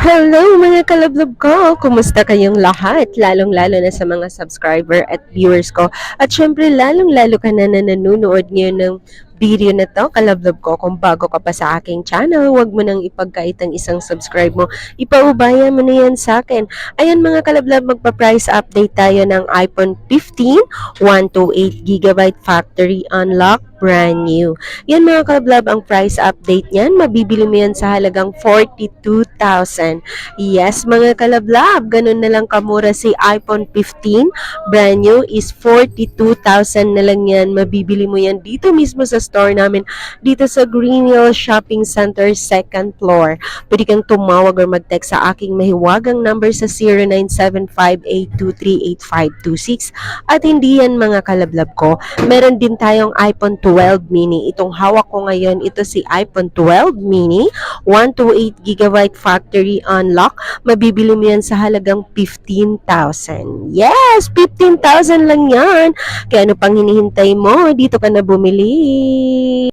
Hello mga kalablob ko! Kumusta kayong lahat? Lalong-lalo na sa mga subscriber at viewers ko. At syempre, lalong-lalo ka na nanonood ngayon ng video na to, kalablob ko. Kung bago ka pa sa aking channel, huwag mo nang ipagkait ang isang subscribe mo. Ipaubaya mo na yan sa akin. Ayan mga kalablob, magpa-price update tayo ng iPhone 15, 128GB factory unlock, brand new. Yan mga kalablab, ang price update niyan, mabibili mo yan sa halagang 42,000. Yes mga kalablab, ganun na lang kamura si iPhone 15. Brand new is 42,000 na lang yan. Mabibili mo yan dito mismo sa store namin, dito sa Green Hill Shopping Center, second floor. Pwede kang tumawag or mag-text sa aking mahiwagang number sa 0975-823-8526. At hindi yan mga kalablab ko, meron din tayong iPhone 12 mini. Itong hawak ko ngayon, ito si iPhone 12 mini, 128GB factory unlock. Mabibili mo yan sa halagang 15,000. Yes, 15,000 lang yan. Kaya ano pang hinihintay mo? Dito ka na bumili.